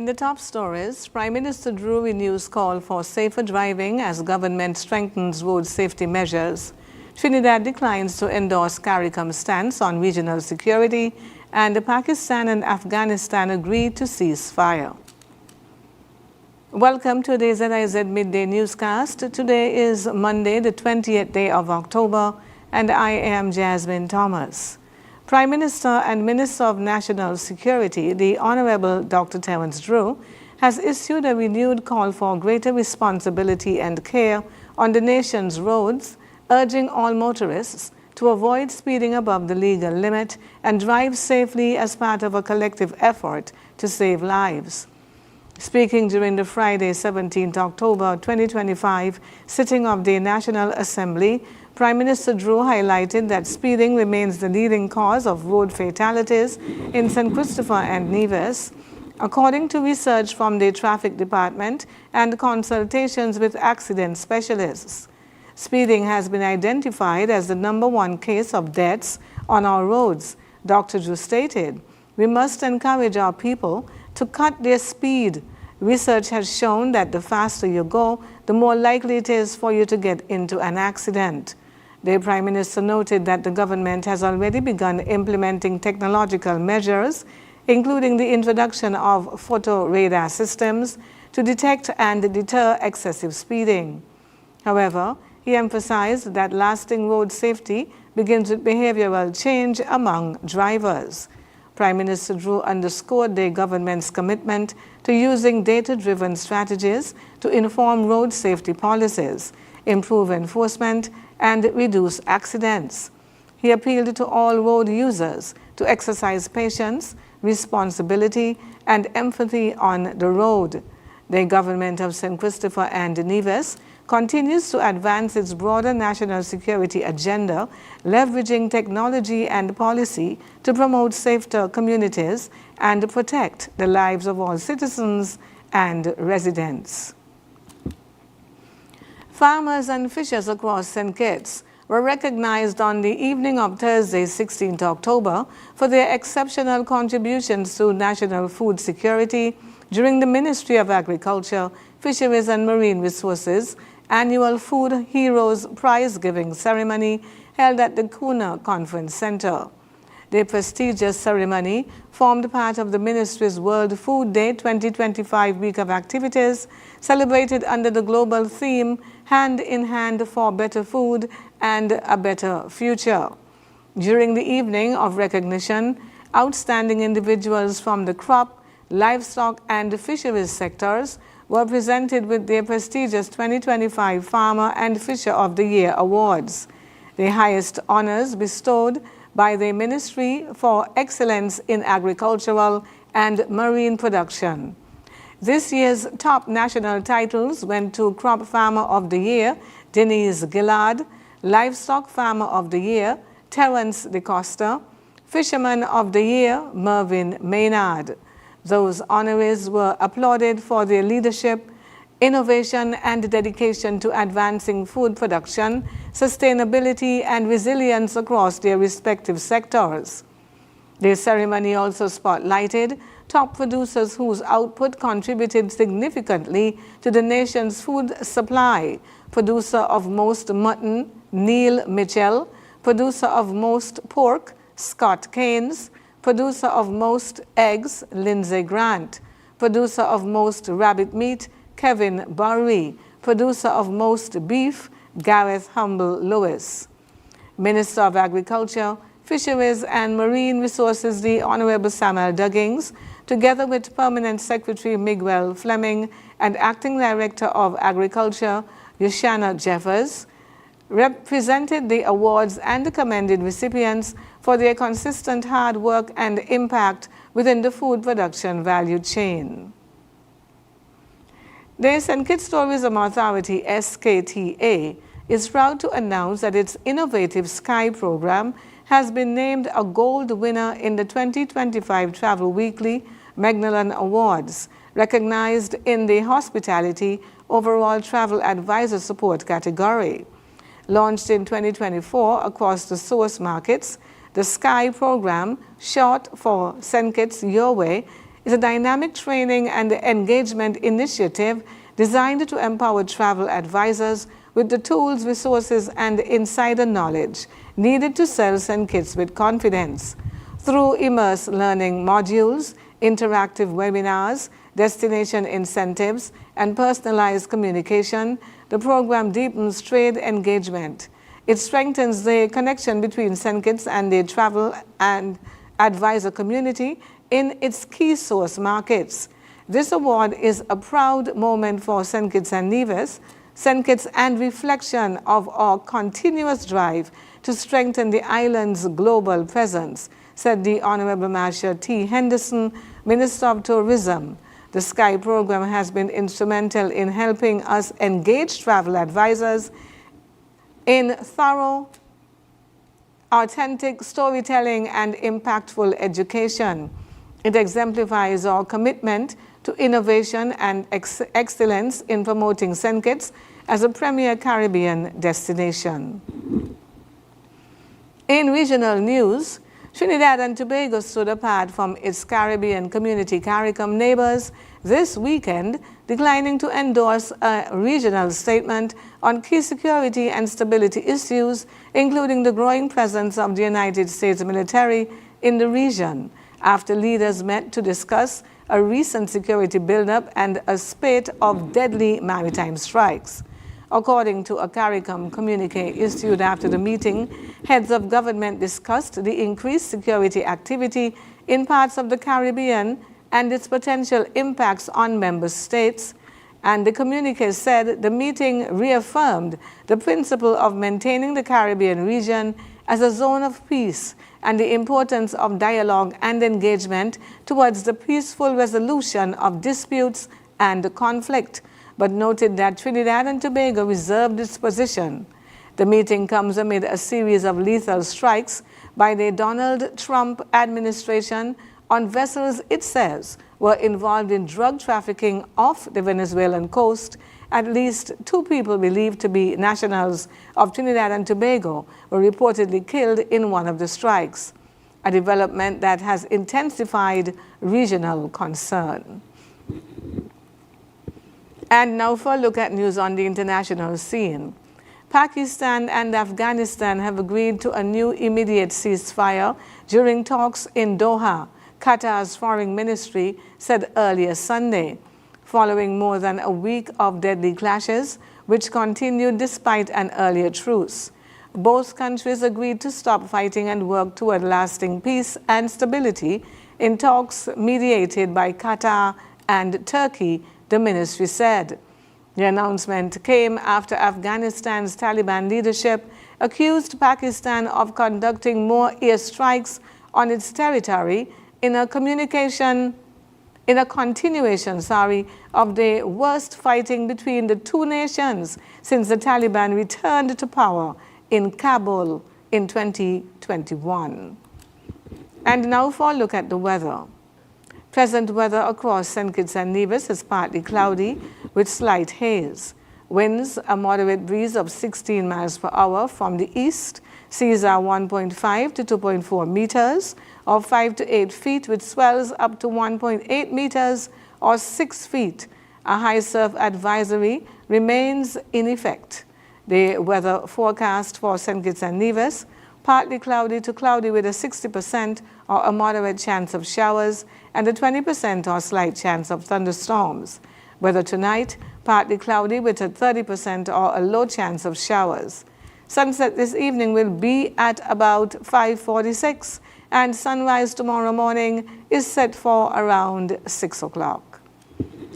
In the top stories, Prime Minister Drew renews call for safer driving as government strengthens road safety measures. Trinidad declines to endorse CARICOM's stance on regional security, and Pakistan and Afghanistan agree to cease fire. Welcome to the ZIZ Midday Newscast. Today is Monday, the 20th day of October, and I am Jasmine Thomas. Prime Minister and Minister of National Security, the Honorable Dr. Terence Drew, has issued a renewed call for greater responsibility and care on the nation's roads, urging all motorists to avoid speeding above the legal limit and drive safely as part of a collective effort to save lives. Speaking during the Friday, 17 October 2025 sitting of the National Assembly, Prime Minister Drew highlighted that speeding remains the leading cause of road fatalities in St. Christopher and Nevis. According to research from the Traffic Department and consultations with accident specialists, speeding has been identified as the #1 case of deaths on our roads. Dr. Drew stated, "We must encourage our people to cut their speed. Research has shown that the faster you go, the more likely it is for you to get into an accident." The Prime Minister noted that the government has already begun implementing technological measures, including the introduction of photo radar systems to detect and deter excessive speeding. However, he emphasized that lasting road safety begins with behavioral change among drivers. Prime Minister Drew underscored the government's commitment to using data-driven strategies to inform road safety policies, improve enforcement, and reduce accidents. He appealed to all road users to exercise patience, responsibility, and empathy on the road. The government of St. Christopher and Nevis continues to advance its broader national security agenda, leveraging technology and policy to promote safer communities and protect the lives of all citizens and residents. Farmers and fishers across St. Kitts were recognized on the evening of Thursday, 16 October, for their exceptional contributions to national food security during the Ministry of Agriculture, Fisheries and Marine Resources annual Food Heroes Prize-Giving ceremony held at the Kuna Conference Center. The prestigious ceremony formed part of the Ministry's World Food Day 2025 week of activities, celebrated under the global theme, Hand in Hand for Better Food and a Better Future. During the evening of recognition, outstanding individuals from the crop, livestock, and fisheries sectors were presented with their prestigious 2025 Farmer and Fisher of the Year awards, the highest honors bestowed by the Ministry for Excellence in Agricultural and Marine Production. This year's top national titles went to Crop Farmer of the Year, Denise Gillard, Livestock Farmer of the Year, Terence DeCosta, Fisherman of the Year, Mervyn Maynard. Those honorees were applauded for their leadership, innovation, and dedication to advancing food production, sustainability, and resilience across their respective sectors. The ceremony also spotlighted top producers whose output contributed significantly to the nation's food supply. Producer of most mutton, Neil Mitchell; producer of most pork, Scott Keynes; producer of most eggs, Lindsay Grant; producer of most rabbit meat, Kevin Barry; producer of most beef, Gareth Humble Lewis. Minister of Agriculture, Fisheries and Marine Resources, the Honorable Samuel Duggins, together with Permanent Secretary Miguel Fleming and Acting Director of Agriculture, Yoshana Jeffers, represented the awards and commended recipients for their consistent hard work and impact within the food production value chain. The St. Kitts Tourism Authority, SKTA, is proud to announce that its innovative Sky program has been named a gold winner in the 2025 Travel Weekly Magnalan Awards, recognized in the Hospitality Overall Travel Advisor Support category. Launched in 2024 across the source markets, the Sky program, short for St. Kitts Your Way, is a dynamic training and engagement initiative designed to empower travel advisors with the tools, resources, and insider knowledge needed to sell St. Kitts with confidence. Through immerse learning modules, interactive webinars, destination incentives, and personalized communication, the program deepens trade engagement. It strengthens the connection between St. Kitts and the travel and advisor community in its key source markets. This award is a proud moment for St. Kitts and Nevis, St. Kitts, and reflection of our continuous drive to strengthen the island's global presence, said the Honorable Marcia T. Henderson, Minister of Tourism. The SKY program has been instrumental in helping us engage travel advisors in thorough, authentic storytelling and impactful education. It exemplifies our commitment to innovation and excellence in promoting St. Kitts as a premier Caribbean destination. In regional news, Trinidad and Tobago stood apart from its Caribbean community CARICOM neighbors this weekend, declining to endorse a regional statement on key security and stability issues, including the growing presence of the United States military in the region, after leaders met to discuss a recent security buildup and a spate of deadly maritime strikes. According to a CARICOM communique issued after the meeting, heads of government discussed the increased security activity in parts of the Caribbean and its potential impacts on member states, and the communique said the meeting reaffirmed the principle of maintaining the Caribbean region as a zone of peace and the importance of dialogue and engagement towards the peaceful resolution of disputes and conflict, but noted that Trinidad and Tobago reserved its position. The meeting comes amid a series of lethal strikes by the Donald Trump administration on vessels it says were involved in drug trafficking off the Venezuelan coast. At least 2 people believed to be nationals of Trinidad and Tobago were reportedly killed in one of the strikes, a development that has intensified regional concern. And now for a look at news on the international scene. Pakistan and Afghanistan have agreed to a new immediate ceasefire during talks in Doha, Qatar's foreign ministry said earlier Sunday, following more than a week of deadly clashes, which continued despite an earlier truce. Both countries agreed to stop fighting and work toward lasting peace and stability in talks mediated by Qatar and Turkey, the ministry said. The announcement came after Afghanistan's Taliban leadership accused Pakistan of conducting more airstrikes on its territory in a continuation of the worst fighting between the two nations since the Taliban returned to power in Kabul in 2021. And now for a look at the weather. Present weather across St. Kitts and Nevis is partly cloudy with slight haze. Winds, a moderate breeze of 16 miles per hour from the east. Seas are 1.5 to 2.4 meters or 5 to 8 feet with swells up to 1.8 meters or 6 feet. A high surf advisory remains in effect. The weather forecast for St. Kitts and Nevis: partly cloudy to cloudy with a 60% or a moderate chance of showers and a 20% or slight chance of thunderstorms. Weather tonight: partly cloudy with a 30% or a low chance of showers. Sunset this evening will be at about 5:46, and sunrise tomorrow morning is set for around 6 o'clock.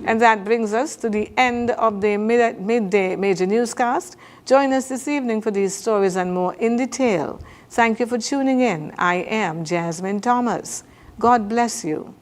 And that brings us to the end of the midday major newscast. Join us this evening for these stories and more in detail. Thank you for tuning in. I am Jasmine Thomas. God bless you.